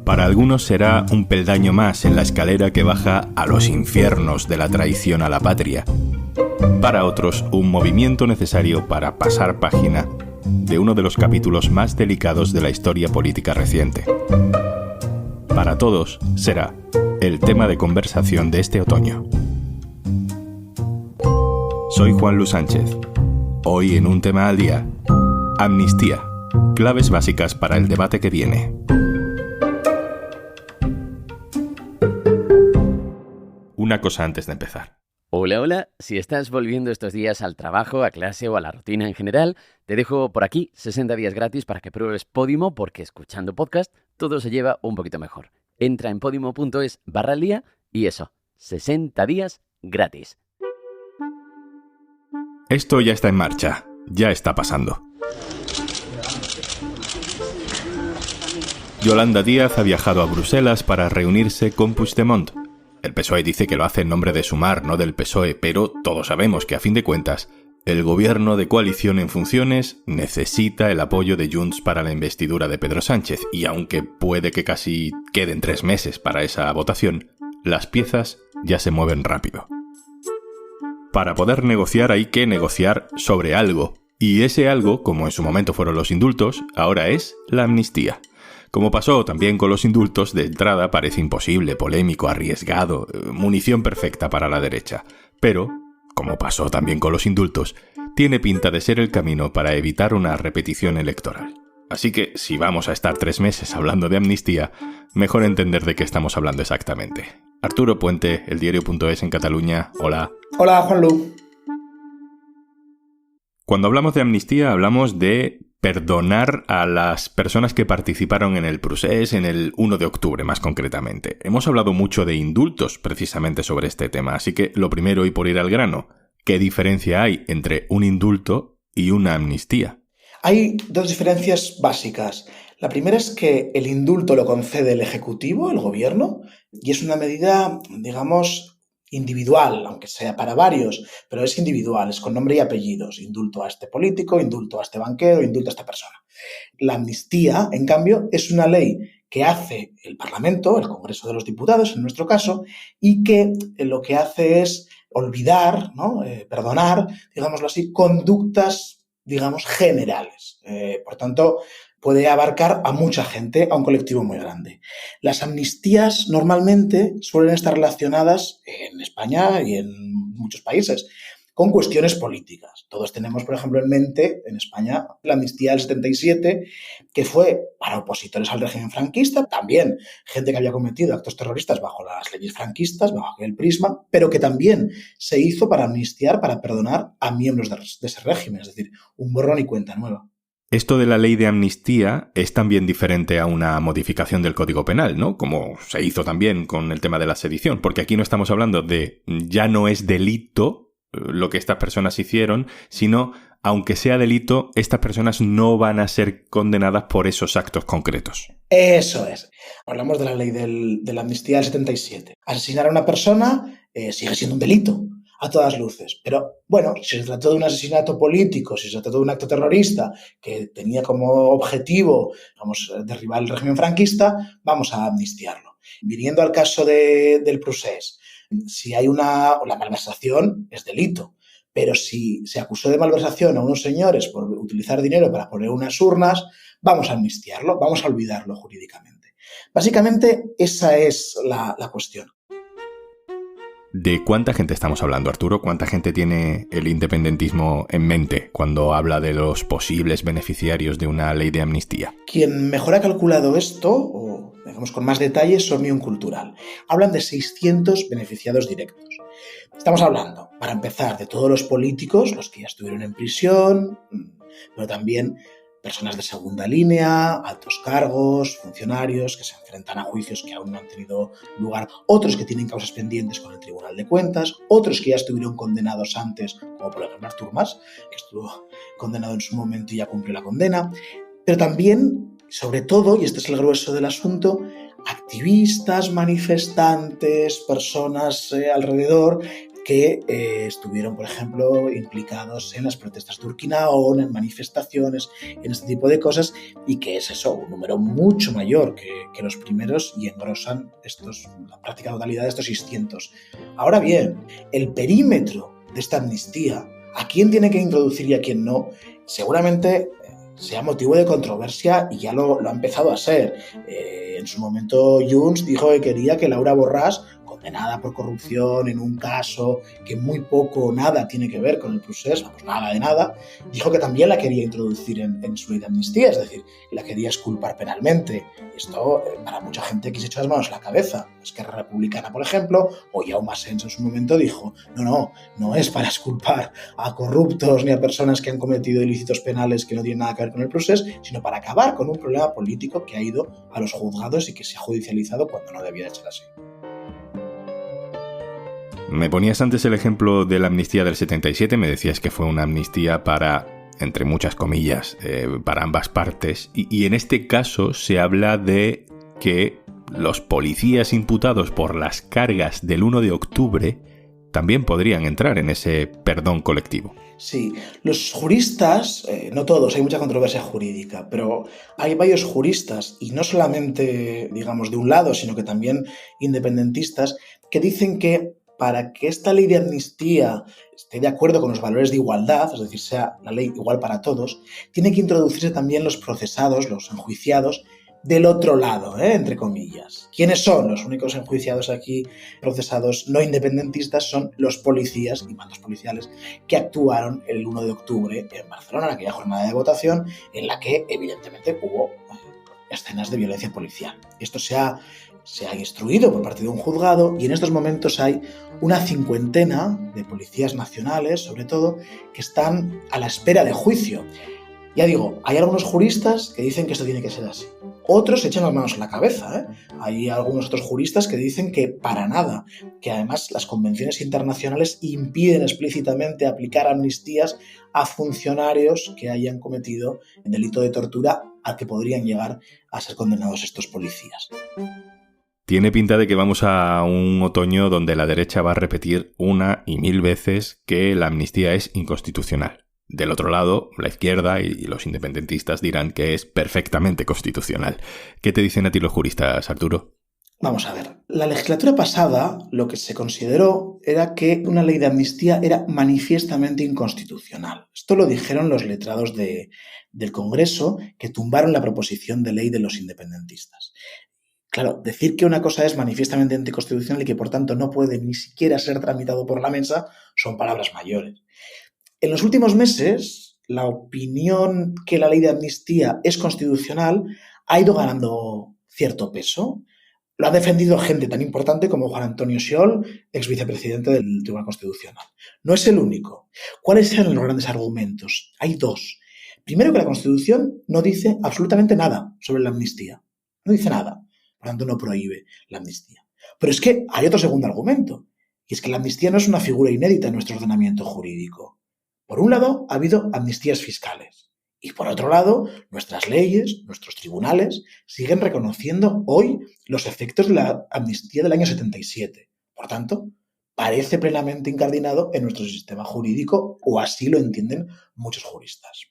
Para algunos será un peldaño más en la escalera que baja a los infiernos de la traición a la patria. Para otros, un movimiento necesario para pasar página de uno de los capítulos más delicados de la historia política reciente. Para todos, será el tema de conversación de este otoño. Soy Juan Luis Sánchez. Hoy en Un Tema al Día, amnistía, claves básicas para el debate que viene. Una cosa antes de empezar. Hola, hola. Si estás volviendo estos días al trabajo, a clase o a la rutina en general, te dejo por aquí 60 días gratis para que pruebes Podimo, porque escuchando podcast todo se lleva un poquito mejor. Entra en podimo.es/día y eso, 60 días gratis. Esto ya está en marcha, ya está pasando. Yolanda Díaz ha viajado a Bruselas para reunirse con Puigdemont. El PSOE dice que lo hace en nombre de Sumar, no del PSOE, pero todos sabemos que a fin de cuentas, el gobierno de coalición en funciones necesita el apoyo de Junts para la investidura de Pedro Sánchez, y aunque puede que casi queden 3 meses para esa votación, las piezas ya se mueven rápido. Para poder negociar hay que negociar sobre algo, y ese algo, como en su momento fueron los indultos, ahora es la amnistía. Como pasó también con los indultos, de entrada parece imposible, polémico, arriesgado, munición perfecta para la derecha. Pero, como pasó también con los indultos, tiene pinta de ser el camino para evitar una repetición electoral. Así que, si vamos a estar 3 meses hablando de amnistía, mejor entender de qué estamos hablando exactamente. Arturo Puente, eldiario.es en Cataluña, hola. Hola, Juanlu. Cuando hablamos de amnistía, hablamos de perdonar a las personas que participaron en el procés en el 1 de octubre, más concretamente. Hemos hablado mucho de indultos precisamente sobre este tema, así que lo primero y por ir al grano, ¿qué diferencia hay entre un indulto y una amnistía? Hay 2 diferencias básicas. La primera es que el indulto lo concede el Ejecutivo, el Gobierno, y es una medida, digamos, individual, aunque sea para varios, pero es individual, es con nombre y apellidos. Indulto a este político, indulto a este banquero, indulto a esta persona. La amnistía, en cambio, es una ley que hace el Parlamento, el Congreso de los Diputados, en nuestro caso, y que lo que hace es olvidar, ¿no? Perdonar, digámoslo así, conductas, digamos, generales. Por tanto, puede abarcar a mucha gente, a un colectivo muy grande. Las amnistías normalmente suelen estar relacionadas en España y en muchos países con cuestiones políticas. Todos tenemos, por ejemplo, en mente, en España, la amnistía del 77, que fue para opositores al régimen franquista, también gente que había cometido actos terroristas bajo las leyes franquistas, bajo aquel prisma, pero que también se hizo para amnistiar, para perdonar a miembros de ese régimen, es decir, un borrón y cuenta nueva. Esto de la ley de amnistía es también diferente a una modificación del Código Penal, ¿no? Como se hizo también con el tema de la sedición, porque aquí no estamos hablando de ya no es delito lo que estas personas hicieron, sino, aunque sea delito, estas personas no van a ser condenadas por esos actos concretos. Eso es. Hablamos de la ley de la amnistía del 77. Asesinar a una persona sigue siendo un delito, a todas luces. Pero, bueno, si se trató de un asesinato político, si se trató de un acto terrorista que tenía como objetivo, vamos, derribar el régimen franquista, vamos a amnistiarlo. Viniendo al caso del procés, si hay la malversación es delito, pero si se acusó de malversación a unos señores por utilizar dinero para poner unas urnas, vamos a amnistiarlo, vamos a olvidarlo jurídicamente. Básicamente, esa es la cuestión. ¿De cuánta gente estamos hablando, Arturo? ¿Cuánta gente tiene el independentismo en mente cuando habla de los posibles beneficiarios de una ley de amnistía? Quien mejor ha calculado esto, o digamos con más detalles, son Omnium Cultural. Hablan de 600 beneficiados directos. Estamos hablando, para empezar, de todos los políticos, los que ya estuvieron en prisión, pero también personas de segunda línea, altos cargos, funcionarios que se enfrentan a juicios que aún no han tenido lugar, otros que tienen causas pendientes con el Tribunal de Cuentas, otros que ya estuvieron condenados antes, como por ejemplo Artur Mas, que estuvo condenado en su momento y ya cumplió la condena, pero también, sobre todo, y este es el grueso del asunto, activistas, manifestantes, personas alrededor que estuvieron, por ejemplo, implicados en las protestas de Urquinaona, en manifestaciones, en este tipo de cosas, y que es eso, un número mucho mayor que los primeros y engrosan la práctica totalidad de estos 600. Ahora bien, el perímetro de esta amnistía, a quién tiene que introducir y a quién no, seguramente sea motivo de controversia y ya lo ha empezado a ser. En su momento Junts dijo que quería que Laura Borràs, condenada por corrupción en un caso que muy poco o nada tiene que ver con el procés, pues nada de nada, dijo que también la quería introducir en su ley de amnistía, es decir, la quería exculpar penalmente. Esto para mucha gente que se echó las manos a la cabeza. Esquerra Republicana, por ejemplo, o Jaume Asens en su momento dijo, no es para exculpar a corruptos ni a personas que han cometido ilícitos penales que no tienen nada que ver con el proceso, sino para acabar con un problema político que ha ido a los juzgados y que se ha judicializado cuando no debía de ser así. Me ponías antes el ejemplo de la amnistía del 77, me decías que fue una amnistía para, entre muchas comillas, para ambas partes, y en este caso se habla de que los policías imputados por las cargas del 1 de octubre también podrían entrar en ese perdón colectivo. Sí, los juristas, no todos, hay mucha controversia jurídica, pero hay varios juristas, y no solamente, digamos, de un lado, sino que también independentistas, que dicen que para que esta ley de amnistía esté de acuerdo con los valores de igualdad, es decir, sea la ley igual para todos, tiene que introducirse también los procesados, los enjuiciados, del otro lado, entre comillas. ¿Quiénes son los únicos enjuiciados aquí, procesados no independentistas? Son los policías y mandos policiales que actuaron el 1 de octubre en Barcelona, en aquella jornada de votación en la que evidentemente hubo escenas de violencia policial. Esto se ha instruido por parte de un juzgado y en estos momentos hay una 50 de policías nacionales, sobre todo, que están a la espera de juicio. Ya digo, hay algunos juristas que dicen que esto tiene que ser así. Otros se echan las manos a la cabeza, Hay algunos otros juristas que dicen que para nada, que además las convenciones internacionales impiden explícitamente aplicar amnistías a funcionarios que hayan cometido el delito de tortura al que podrían llegar a ser condenados estos policías. Tiene pinta de que vamos a un otoño donde la derecha va a repetir una y mil veces que la amnistía es inconstitucional. Del otro lado, la izquierda y los independentistas dirán que es perfectamente constitucional. ¿Qué te dicen a ti los juristas, Arturo? Vamos a ver. La legislatura pasada lo que se consideró era que una ley de amnistía era manifiestamente inconstitucional. Esto lo dijeron los letrados del Congreso que tumbaron la proposición de ley de los independentistas. Claro, decir que una cosa es manifiestamente anticonstitucional y que por tanto no puede ni siquiera ser tramitado por la mesa son palabras mayores. En los últimos meses, la opinión que la ley de amnistía es constitucional ha ido ganando cierto peso. Lo ha defendido gente tan importante como Juan Antonio Xiol, ex vicepresidente del Tribunal Constitucional. No es el único. ¿Cuáles eran los grandes argumentos? Hay dos. Primero, que la Constitución no dice absolutamente nada sobre la amnistía. No dice nada. Por tanto, no prohíbe la amnistía. Pero es que hay otro segundo argumento, y es que la amnistía no es una figura inédita en nuestro ordenamiento jurídico. Por un lado, ha habido amnistías fiscales. Y por otro lado, nuestras leyes, nuestros tribunales, siguen reconociendo hoy los efectos de la amnistía del año 77. Por tanto, parece plenamente incardinado en nuestro sistema jurídico, o así lo entienden muchos juristas.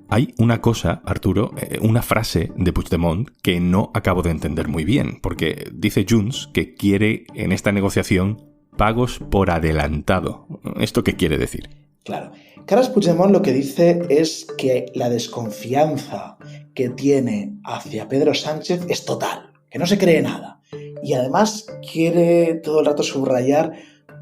Hay una cosa, Arturo, una frase de Puigdemont que no acabo de entender muy bien, porque dice Junts que quiere en esta negociación pagos por adelantado. ¿Esto qué quiere decir? Claro. Carles Puigdemont lo que dice es que la desconfianza que tiene hacia Pedro Sánchez es total, que no se cree nada. Y además quiere todo el rato subrayar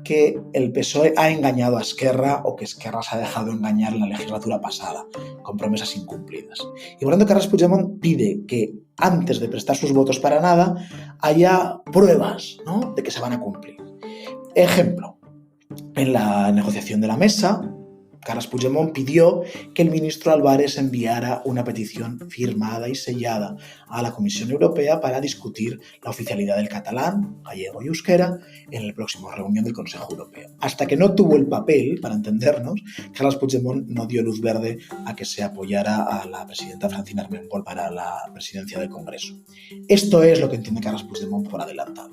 que el PSOE ha engañado a Esquerra o que Esquerra se ha dejado engañar en la legislatura pasada, con promesas incumplidas. Y por tanto, Carles Puigdemont pide que antes de prestar sus votos para nada haya pruebas, ¿no?, de que se van a cumplir. Ejemplo, en la negociación de la mesa, Carles Puigdemont pidió que el ministro Álvarez enviara una petición firmada y sellada a la Comisión Europea para discutir la oficialidad del catalán, gallego y euskera en la próxima reunión del Consejo Europeo. Hasta que no tuvo el papel, para entendernos, Carles Puigdemont no dio luz verde a que se apoyara a la presidenta Francina Armengol para la presidencia del Congreso. Esto es lo que entiende Carles Puigdemont por adelantado.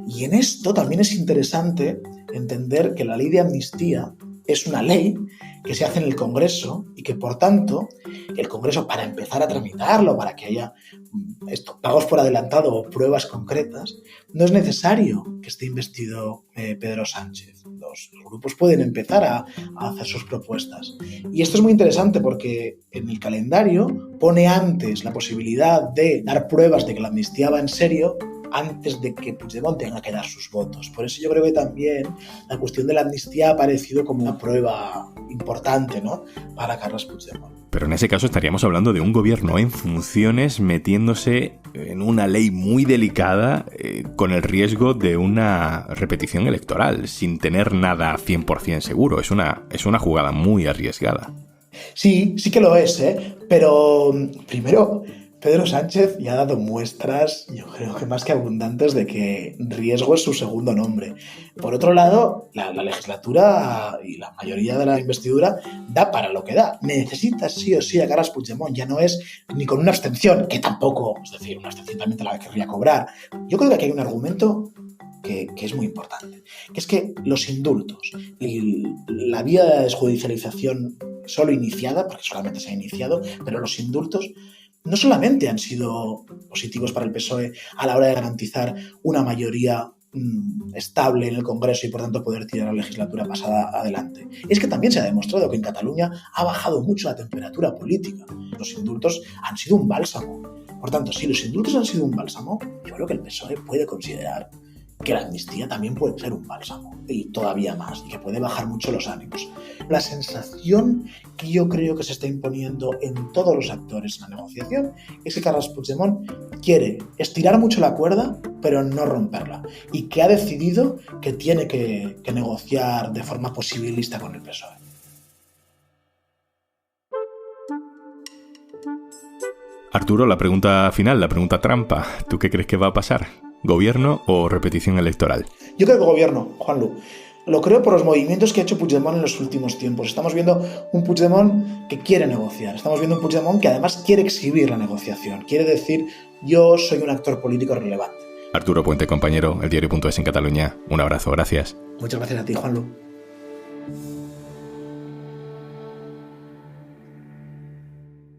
Y en esto también es interesante entender que la ley de amnistía es una ley que se hace en el Congreso y que, por tanto, el Congreso, para empezar a tramitarlo, para que haya pagos por adelantado o pruebas concretas, no es necesario que esté investido Pedro Sánchez. Los grupos pueden empezar a hacer sus propuestas. Y esto es muy interesante porque en el calendario pone antes la posibilidad de dar pruebas de que la amnistía va en serio antes de que Puigdemont tenga que dar sus votos. Por eso yo creo que también la cuestión de la amnistía ha aparecido como una prueba importante, ¿no?, para Carles Puigdemont. Pero en ese caso estaríamos hablando de un gobierno en funciones metiéndose en una ley muy delicada con el riesgo de una repetición electoral, sin tener nada 100% seguro. Es una jugada muy arriesgada. Sí que lo es, pero primero Pedro Sánchez ya ha dado muestras, yo creo que más que abundantes, de que riesgo es su segundo nombre. Por otro lado, la legislatura y la mayoría de la investidura da para lo que da. Necesita sí o sí a Carles Puigdemont, ya no es ni con una abstención, que tampoco, es decir, una abstención también te la querría cobrar. Yo creo que aquí hay un argumento que es muy importante, que es que los indultos y la vía de desjudicialización solo iniciada, porque solamente se ha iniciado, pero los indultos no solamente han sido positivos para el PSOE a la hora de garantizar una mayoría estable en el Congreso y por tanto poder tirar la legislatura pasada adelante. Es que también se ha demostrado que en Cataluña ha bajado mucho la temperatura política. Los indultos han sido un bálsamo. Por tanto, si los indultos han sido un bálsamo, yo creo que el PSOE puede considerar que la amnistía también puede ser un bálsamo, y todavía más, y que puede bajar mucho los ánimos. La sensación que yo creo que se está imponiendo en todos los actores en la negociación es que Carles Puigdemont quiere estirar mucho la cuerda, pero no romperla, y que ha decidido que tiene que negociar de forma posibilista con el PSOE. Arturo, la pregunta final, la pregunta trampa. ¿Tú qué crees que va a pasar? ¿Gobierno o repetición electoral? Yo creo que gobierno, Juanlu. Lo creo por los movimientos que ha hecho Puigdemont en los últimos tiempos. Estamos viendo un Puigdemont que quiere negociar. Estamos viendo un Puigdemont que además quiere exhibir la negociación. Quiere decir, yo soy un actor político relevante. Arturo Puente, compañero, El Diario.es en Cataluña. Un abrazo, gracias. Muchas gracias a ti, Juanlu.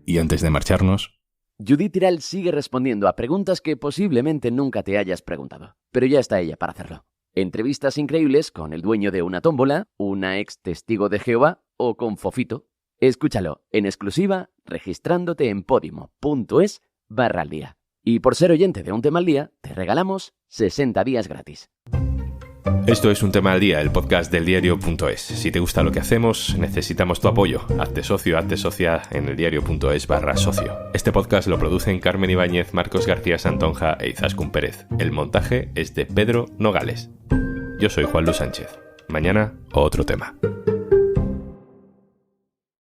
Y antes de marcharnos, Judith Tiral sigue respondiendo a preguntas que posiblemente nunca te hayas preguntado, pero ya está ella para hacerlo. Entrevistas increíbles con el dueño de una tómbola, una ex testigo de Jehová o con Fofito. Escúchalo en exclusiva registrándote en podimo.es/aldía. Y por ser oyente de Un Tema al Día, te regalamos 60 días gratis. Esto es Un Tema al Día, el podcast del Diario.es. Si te gusta lo que hacemos, necesitamos tu apoyo. Hazte socio, hazte socia en eldiario.es/socio. Este podcast lo producen Carmen Ibáñez, Marcos García Santonja e Izaskun Pérez. El montaje es de Pedro Nogales. Yo soy Juanlu Sánchez. Mañana, otro tema.